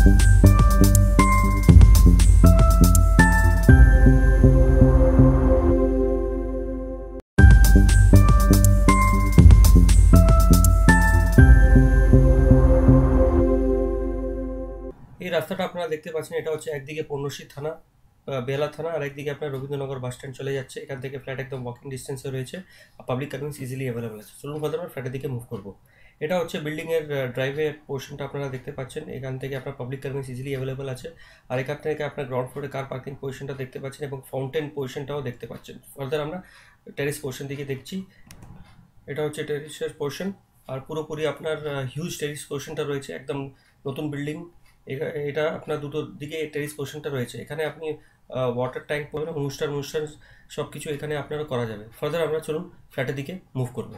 এই রাস্তাটা আপনারা দেখতে পাচ্ছেন, এটা হচ্ছে একদিকে পণ্যশ্রী থানা, বেলা থানা, আর একদিকে আপনার রবীন্দ্রনগর বাস স্ট্যান্ড চলে যাচ্ছে। এখান থেকে ফ্ল্যাট একদম ওয়াকিং ডিস্টেন্সে রয়েছে, পাবলিক কনভেন্স ইজিলি অ্যাভেলেবল আছে। চলুন কথা আমরা ফ্ল্যাটের দিকে মুভ করবো। এটা হচ্ছে বিল্ডিংয়ের ড্রাইভওয়ে পোর্শনটা আপনারা দেখতে পাচ্ছেন। এখান থেকে আপনার পাবলিক কনভেন্স ইজিলি অ্যাভেলেবল আছে, আর এখান থেকে আপনার গ্রাউন্ড ফ্লোরে কার পার্কিং পজিশনটা দেখতে পাচ্ছেন এবং ফাউন্টেন পজিশনটাও দেখতে পাচ্ছেন। ফার্দার আমরা টেরেস পোর্শন দিকে দেখছি। এটা হচ্ছে টেরিসের পোর্শন, আর পুরোপুরি আপনার হিউজ টেরিস পোর্শনটা রয়েছে, একদম নতুন বিল্ডিং। এটা আপনার দুটো দিকে টেরিস পোর্শনটা রয়েছে। এখানে আপনি ওয়াটার ট্যাঙ্ক পাবেন, অনুষ্ঠান সব কিছু এখানে আপনারা করা যাবে। ফার্দার আমরা চলুন ফ্ল্যাটের দিকে মুভ করব।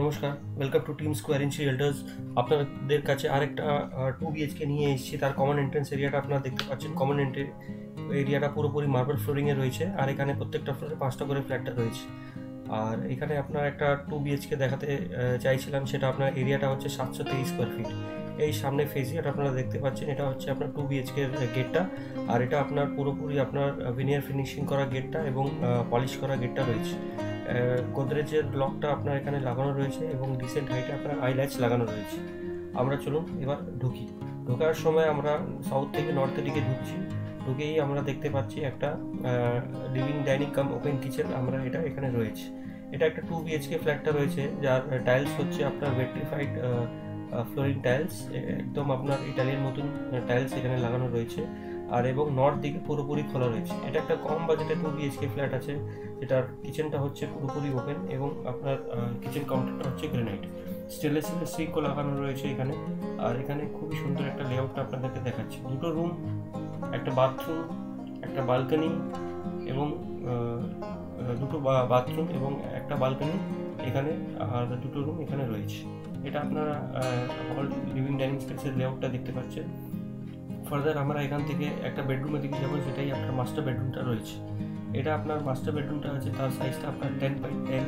নমস্কার, welcome to Team Square Inch Realtors. আপনাদের কাছে আরেকটা 2 BHK নিয়ে এসেছি। তার কমন এন্ট্রেন্স এরিয়াটা আপনারা দেখতে পাচ্ছেন। কমন এরিয়াটা পুরোপুরি মার্বেল ফ্লোরিংয়ে রয়েছে, আর এখানে প্রত্যেকটা ফ্লোরে 5টা করে ফ্ল্যাটটা রয়েছে। আর এখানে আপনার একটা 2 BHK দেখাতে চাইছিলাম, সেটা আপনার এরিয়াটা হচ্ছে 723 স্কোয়ার ফিট। এই সামনে ফেসিয়াটা আপনারা দেখতে পাচ্ছেন, এটা হচ্ছে আপনার 2 BHK এর গেটটা, আর এটা আপনার পুরোপুরি আপনার ভিনিয়ার ফিনিশিং করা গেটটা এবং পলিশ করা গেটটা রয়েছে। গোদরেজের লকটা আপনার এখানে লাগানো রয়েছে এবং ডিসেন্ট হাইটে আপনার আইল্যাচ লাগানো রয়েছে। আমরা চলুন এবার ঢুকি। ঢোকার সময় আমরা সাউথ থেকে নর্থের দিকে ঢুকছি। ঢুকেই আমরা দেখতে পাচ্ছি একটা লিভিং ডাইনিং কাম ওপেন কিচেন আমরা এটা এখানে রয়েছে। এটা একটা 2 BHK ফ্ল্যাটটা রয়েছে, যার টাইলস হচ্ছে আপনার ভেট্রিফাইড ফ্লোরিং টাইলস, একদম আপনার ইটালিয়ান মতন টাইলস এখানে লাগানো রয়েছে। আর এবং নর্থ দিকে পুরোপুরি খোলা রয়েছে। এটা একটা কম বাজেটে 2 BHK ফ্ল্যাট আছে, যেটার কিচেনটা হচ্ছে পুরোপুরি ওপেন এবং আপনার কিচেন কাউন্টারটা হচ্ছে গ্রেনাইট। স্টেনলেস স্টিলের সিঙ্কও লাগানো রয়েছে এখানে। আর এখানে খুবই সুন্দর একটা লেআউটটা আপনাদেরকে দেখাচ্ছি। দুটো রুম, একটা বাথরুম, একটা বালকনি এবং দুটো বাথরুম এবং একটা বালকনি এখানে, আর দুটো রুম এখানে রয়েছে। এটা আপনারা হল লিভিং ডাইনিং স্পেসের লেআউটটা দেখতে পাচ্ছেন। ফার্দার আমরা এখান থেকে একটা বেডরুমের দিকে যাবো, সেটাই আপনার মাস্টার বেডরুমটা রয়েছে। এটা আপনার মাস্টার বেডরুমটা আছে, তার সাইজটা আপনার 10x10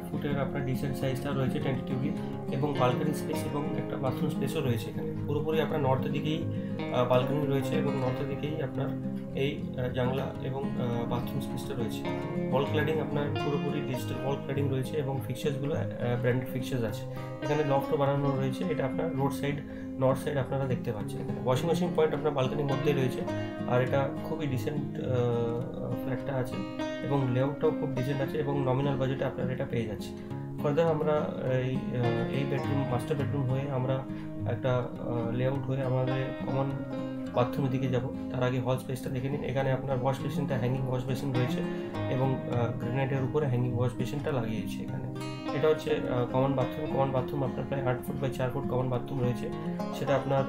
ফুটের আপনার ডিসেন্ট সাইজটা রয়েছে টেন্টেটিভলি, এবং বালকনি স্পেস এবং একটা বাথরুম স্পেসও রয়েছে এখানে। পুরোপুরি আপনার নর্থের দিকেই বালকনি রয়েছে এবং নর্থের দিকেই আপনার এই জানলা এবং বাথরুম স্পেসটা রয়েছে। ওয়াল ক্ল্যাডিং আপনার পুরোপুরি ডিজিটাল ওয়াল ক্ল্যাডিং রয়েছে এবং ফিক্সার্সগুলো ব্র্যান্ডেড ফিক্সার্স আছে। এখানে লফটও বানানো রয়েছে। এটা আপনার রোড সাইড, নর্থ সাইড আপনারা দেখতে পাচ্ছেন। এখানে ওয়াশিং মেশিন পয়েন্ট আপনার বালকনির মধ্যেই রয়েছে। আর এটা খুবই ডিসেন্ট ফ্ল্যাটটা আছে এবং লেআউটটাও খুব ডিসেন্ট আছে এবং নমিনাল বাজেটে আপনারা এটা পেয়ে যাচ্ছে। ফার্দার আমরা এই বেডরুম, মাস্টার বেডরুম হয়ে আমরা একটা লেআউট হয়ে আমাদের কমন বাথরুমের দিকে যাব। তার আগে হল স্পেসটা দেখে নিন। এখানে আপনার ওয়াশ বেসিনটা হ্যাঙ্গিং ওয়াশ বেসিন রয়েছে এবং গ্রেনাইটের উপরে হ্যাঙ্গিং ওয়াশ বেসিনটা লাগিয়েছে এখানে। এটা হচ্ছে কমন বাথরুম। কমন বাথরুম আপনার প্রায় 8 foot by 4 foot common bathroom রয়েছে। সেটা আপনার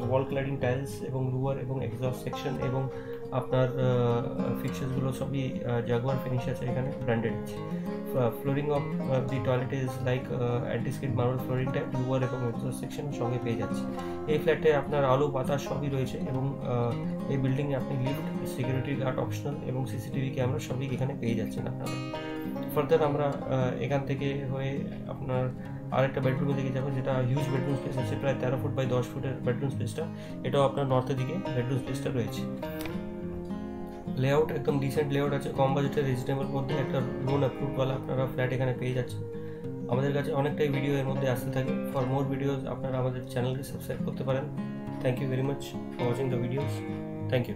ওয়াল ক্ল্যাডিং টাইলস এবং লুয়ার এবং এক্সস্ট সেকশন এবং আপনার ফিক্সার্সগুলো সবই জাগুয়ার ফিনিশ আছে এখানে, ব্র্যান্ডেড আছে। Flooring of the toilet is like antiskid marble flooring type, louvre এবং এক্সস্ট সেকশন সঙ্গে পেয়ে যাচ্ছে। এই ফ্ল্যাটে আপনার আলো বাতাস সবই রয়েছে এবং এই বিল্ডিংয়ে আপনি লিফট, সিকিউরিটি গার্ড অপশনাল এবং সিসিটিভি ক্যামেরা সবই এখানে পেয়ে যাচ্ছেন আপনারা। ফার্দার আমরা এখান থেকে হয়ে আপনার আরেকটা বেডরুমের দিকে যাবো, যেটা হিউজ বেডরুম স্পেস আছে, প্রায় 13 ফুট বাই 10 ফুটের বেডরুম স্পেসটা। এটাও আপনার নর্থের দিকে বেডরুম স্পেসটা রয়েছে। লেআউট একদম ডিসেন্ট লেআউট আছে, কম বাজেটের রিজনেবল মধ্যে একটা লোন অ্যাপ্রুভওয়ালা আপনারা ফ্ল্যাট এখানে পেয়ে যাচ্ছেন। আমাদের কাছে অনেকটাই ভিডিও এর মধ্যে আসতে থাকে। ফর মোর ভিডিওস আপনারা আমাদের চ্যানেলকে সাবস্ক্রাইব করতে পারেন। Thank you very much for watching the videos. Thank you.